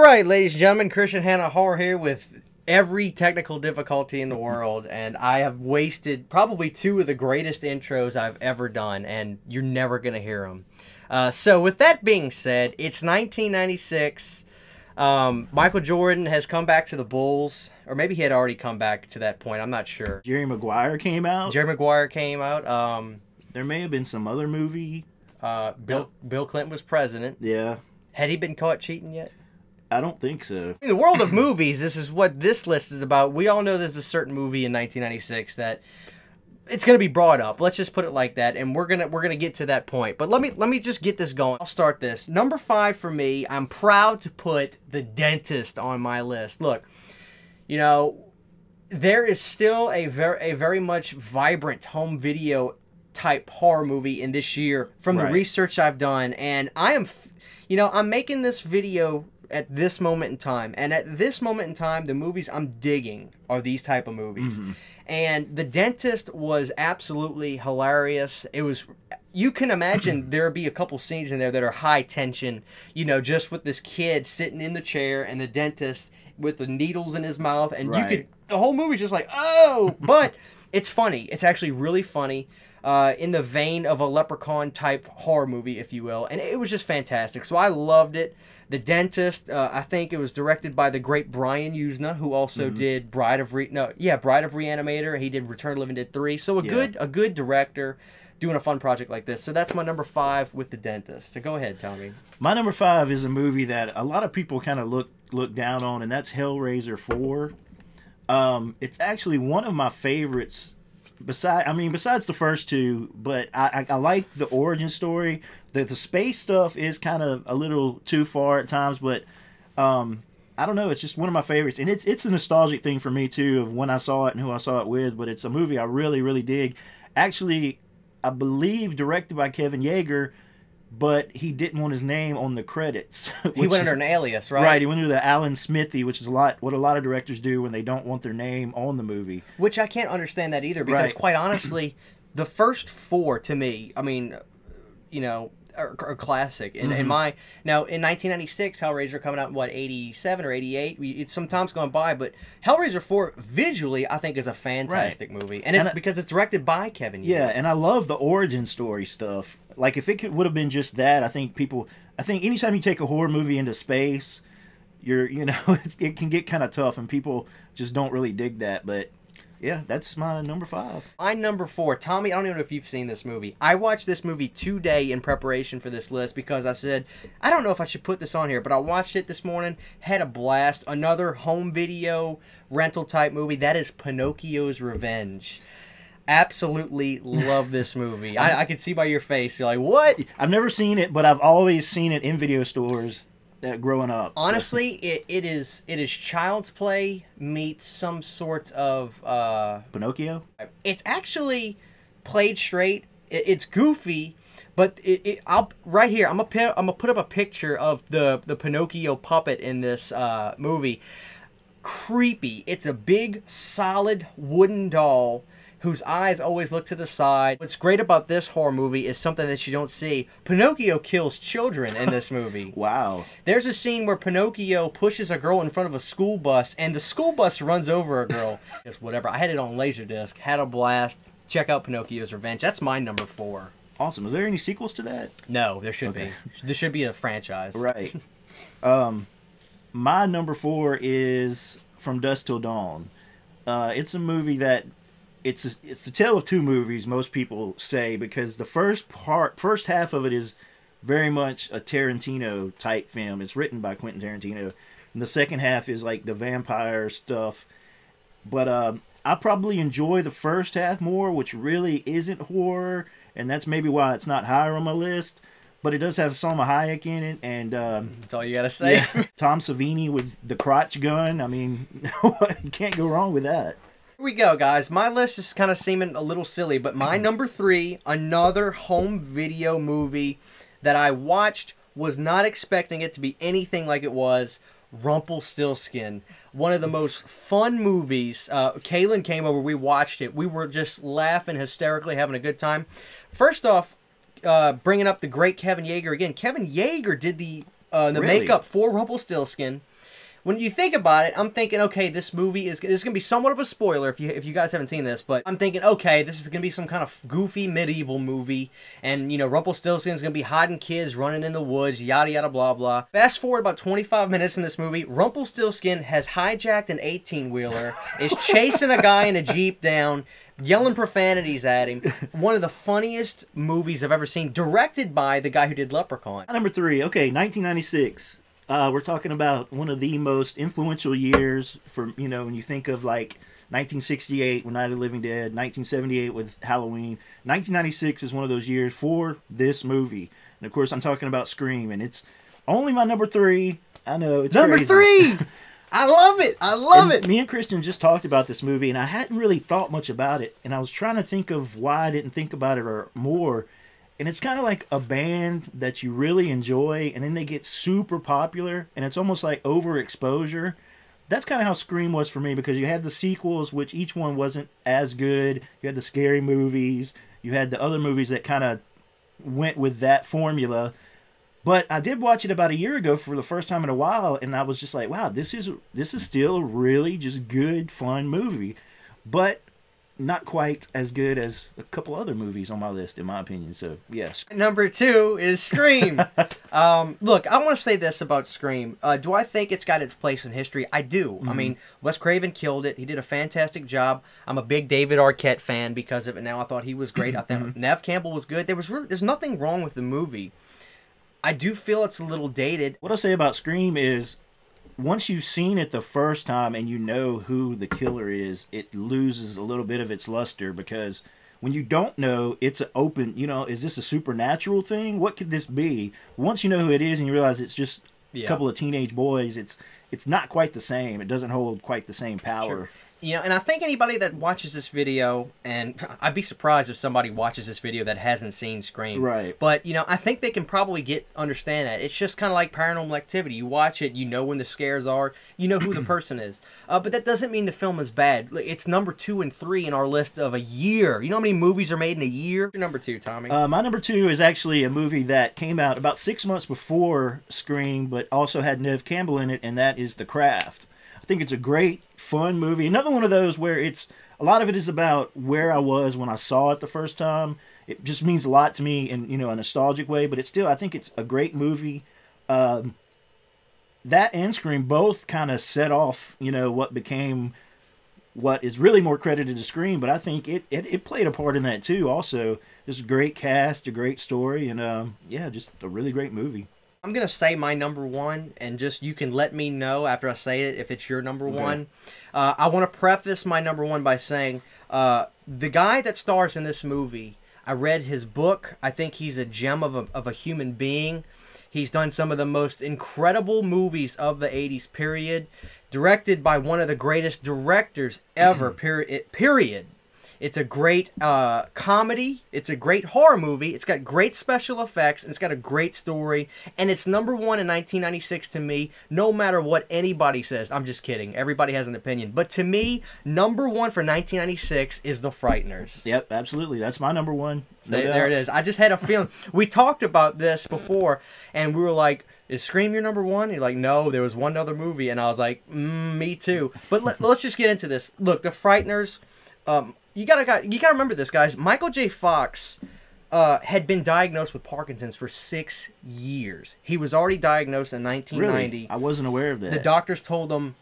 right, ladies and gentlemen, Christian Hannah Horror here with every technical difficulty in the world, and I have wasted probably two of the greatest intros I've ever done, and you're never going to hear them. So with that being said, it's 1996. Michael Jordan has come back to the Bulls, or maybe he had already come back to that point. I'm not sure. Jerry Maguire came out. Jerry Maguire came out. There may have been some other movie. Bill Clinton was president. Yeah. Had he been caught cheating yet? I don't think so. In the world of movies, this is what this list is about. We all know there's a certain movie in 1996 that it's going to be brought up. Let's just put it like that, and we're gonna get to that point. But let me just get this going. I'll start this. Number 5 for me. I'm proud to put The Dentist on my list. Look, you know, there is still a very much vibrant home video type horror movie in this year from the research I've done, and I'm making this video at this moment in time, and at this moment in time, the movies I'm digging are these type of movies. And The Dentist was absolutely hilarious. It was, you can imagine there'd be a couple scenes in there that are high tension, you know, just with this kid sitting in the chair and the dentist with the needles in his mouth, and you could, the whole movie's just like, oh, but it's funny. It's actually really funny. In the vein of a Leprechaun type horror movie, if you will, and it was just fantastic. So I loved it. The Dentist, I think it was directed by the great Brian Usna, who also did Bride of Reanimator. He did Return of the Living Dead 3. So a good director doing a fun project like this. So that's my number 5 with The Dentist. So go ahead, Tommy. My number 5 is a movie that a lot of people kind of look down on, and that's Hellraiser 4. It's actually one of my favorites. Besides the first two, but I like the origin story. The space stuff is kind of a little too far at times, but I don't know. It's just one of my favorites, and it's a nostalgic thing for me too of when I saw it and who I saw it with. But it's a movie I really dig. Actually, I believe directed by Kevin Yeager, but he didn't want his name on the credits. He went under an alias, right? Right, he went under the Alan Smithy, which is what a lot of directors do when they don't want their name on the movie. Which I can't understand that either, because quite honestly, the first 4 to me, I mean, you know, are classic. And in 1996, Hellraiser coming out in what, 87 or 88? It's some time's gone by, but Hellraiser 4 visually I think is a fantastic movie, and it's because it's directed by Kevin Yeager. Yeah, and I love the origin story stuff. Like if it would have been just that, I think anytime you take a horror movie into space, it can get kind of tough, and people just don't really dig that. But yeah, that's my number 5. My number 4, Tommy, I don't even know if you've seen this movie. I watched this movie today in preparation for this list because I said, I don't know if I should put this on here, but I watched it this morning, had a blast. Another home video rental type movie. That is Pinocchio's Revenge. Absolutely love this movie. I can see by your face. You're like, what? I've never seen it, but I've always seen it in video stores growing up. Honestly, it is child's play meets some sorts of Pinocchio. It's actually played straight. It's goofy, but right here. I'm gonna put up a picture of the Pinocchio puppet in this movie. Creepy. It's a big, solid wooden doll whose eyes always look to the side. What's great about this horror movie is something that you don't see. Pinocchio kills children in this movie. Wow. There's a scene where Pinocchio pushes a girl in front of a school bus, and the school bus runs over a girl. Just whatever. I had it on Laserdisc. Had a blast. Check out Pinocchio's Revenge. That's my number 4. Awesome. Is there any sequels to that? No, there should be. There should be a franchise. Right. My number 4 is From Dusk Till Dawn. It's a movie that it's a tale of two movies, most people say, because the first half of it is very much a Tarantino type film. It's written by Quentin Tarantino, and the second half is like the vampire stuff. But I probably enjoy the first half more, which really isn't horror, and that's maybe why it's not higher on my list. But it does have Salma Hayek in it, and that's all you gotta say. Yeah, Tom Savini with the crotch gun. I mean, you can't go wrong with that. Here we go, guys. My list is kind of seeming a little silly, but my number 3, another home video movie that I watched, was not expecting it to be anything like it was, Rumplestiltskin. One of the most fun movies. Kaylin came over, we watched it. We were just laughing hysterically, having a good time. First off, bringing up the great Kevin Yeager again. Kevin Yeager did the The Really? makeup for Rumpelstiltskin. When you think about it, I'm thinking, okay, this movie is going to be somewhat of a spoiler if you guys haven't seen this, but I'm thinking, okay, this is going to be some kind of goofy medieval movie, and, you know, Rumpelstiltskin's going to be hiding kids running in the woods, yada, yada, blah, blah. Fast forward about 25 minutes in this movie, Rumpelstiltskin has hijacked an 18-wheeler, is chasing a guy in a Jeep down, yelling profanities at him. One of the funniest movies I've ever seen, directed by the guy who did Leprechaun. Number 3, okay, 1996. We're talking about one of the most influential years for, you know, when you think of like 1968 with Night of the Living Dead, 1978 with Halloween. 1996 is one of those years for this movie. And of course, I'm talking about Scream, and it's only my number 3. I know, it's Number crazy. 3! I love it! I love it! Me and Christian just talked about this movie, and I hadn't really thought much about it. And I was trying to think of why I didn't think about it or more. And it's kind of like a band that you really enjoy, and then they get super popular, and it's almost like overexposure. That's kind of how Scream was for me, because you had the sequels, which each one wasn't as good. You had the scary movies. You had the other movies that kind of went with that formula. But I did watch it about a year ago for the first time in a while, and I was just like, wow, this is still a really just good, fun movie. But not quite as good as a couple other movies on my list, in my opinion. So, yes. Number 2 is Scream. Look, I want to say this about Scream. Do I think it's got its place in history? I do. Mm-hmm. I mean, Wes Craven killed it. He did a fantastic job. I'm a big David Arquette fan because of it now. I thought he was great. I thought Nev Campbell was good. There's nothing wrong with the movie. I do feel it's a little dated. What I'll say about Scream is, once you've seen it the first time and you know who the killer is, it loses a little bit of its luster, because when you don't know, it's an open, you know, is this a supernatural thing? What could this be? Once you know who it is and you realize it's just a couple of teenage boys, it's not quite the same. It doesn't hold quite the same power. Sure. You know, and I think anybody that watches this video, and I'd be surprised if somebody watches this video that hasn't seen Scream. Right. But, you know, I think they can probably understand that. It's just kind of like Paranormal Activity. You watch it, you know when the scares are, you know who the person is. But that doesn't mean the film is bad. It's number 2 and 3 in our list of a year. You know how many movies are made in a year? Your number 2, Tommy. My number 2 is actually a movie that came out about 6 months before Scream, but also had Nev Campbell in it, and that is The Craft. I think it's a great, fun movie. Another one of those where a lot of it is about where I was when I saw it the first time. It just means a lot to me in, you know, a nostalgic way, but I think it's a great movie. That and Scream both kind of set off, you know, what became what is really more credited to Scream, but I think it played a part in that too also. Just a great cast, a great story, and yeah, just a really great movie. I'm going to say my number 1, and just you can let me know after I say it if it's your number 1. I want to preface my number 1 by saying the guy that stars in this movie, I read his book. I think he's a gem of a human being. He's done some of the most incredible movies of the 80s, period. Directed by one of the greatest directors ever, period. It's a great comedy. It's a great horror movie. It's got great special effects, and it's got a great story. And it's number 1 in 1996 to me, no matter what anybody says. I'm just kidding. Everybody has an opinion. But to me, number 1 for 1996 is The Frighteners. Yep, absolutely. That's my number 1. There it is. I just had a feeling. We talked about this before, and we were like, is Scream your number 1? You're like, no, there was one other movie. And I was like, me too. But let's just get into this. Look, The Frighteners... You gotta remember this, guys. Michael J. Fox had been diagnosed with Parkinson's for 6 years. He was already diagnosed in 1990. Really? I wasn't aware of that. The doctors told him,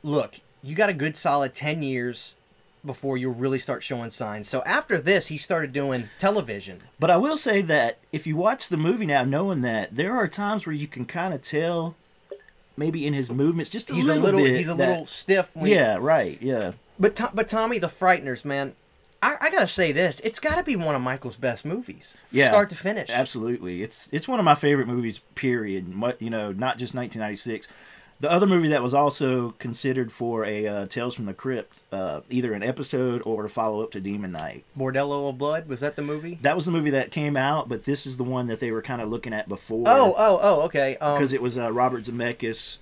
look, you got a good solid 10 years before you'll really start showing signs. So after this, he started doing television. But I will say that if you watch the movie now, knowing that, there are times where you can kind of tell, maybe in his movements, just a little bit. He's a little stiff. Yeah, right, yeah. But Tommy, The Frighteners, man, I gotta say this. It's gotta be one of Michael's best movies. Yeah, start to finish. Absolutely. It's one of my favorite movies, period. You know, not just 1996. The other movie that was also considered for a Tales from the Crypt, either an episode or a follow-up to Demon Knight. Bordello of Blood, was that the movie? That was the movie that came out, but this is the one that they were kind of looking at before. Oh, okay. Because it was Robert Zemeckis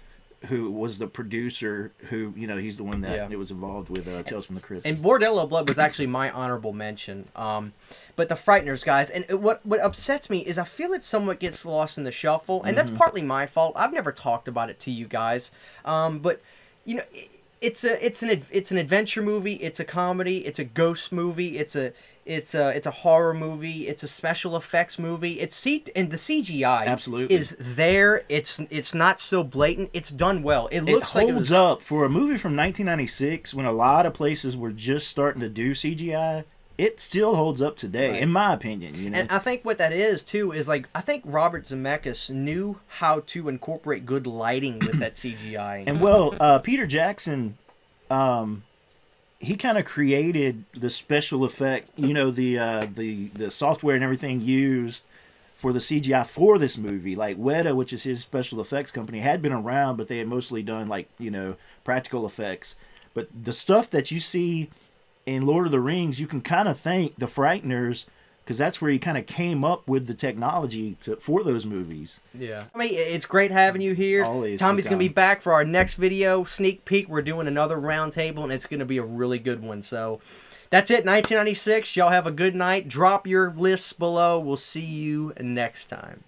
who was the producer, who, you know, he's the one that it was involved with Tales from the Crypt. And Bordello Blood was actually my honorable mention. But the Frighteners, guys, and what upsets me is I feel it somewhat gets lost in the shuffle, and that's partly my fault. I've never talked about it to you guys, but you know, it's an adventure movie, it's a comedy, it's a ghost movie, it's a horror movie, it's a special effects movie. And the CGI absolutely is there. It's not so blatant. It's done well. It looks like it holds up for a movie from 1996 when a lot of places were just starting to do CGI. It still holds up today, in my opinion. You know? And I think what that is, too, is like, I think Robert Zemeckis knew how to incorporate good lighting with that CGI. And, well, Peter Jackson, he kind of created the special effect, you know, the software and everything used for the CGI for this movie. Like, Weta, which is his special effects company, had been around, but they had mostly done, like, you know, practical effects. But the stuff that you see in Lord of the Rings, you can kind of thank the Frighteners, because that's where he kind of came up with the technology for those movies. Yeah. I mean, it's great having you here. Always. Tommy's going to be back for our next video. Sneak peek, we're doing another round table, and it's going to be a really good one. So that's it, 1996. Y'all have a good night. Drop your lists below. We'll see you next time.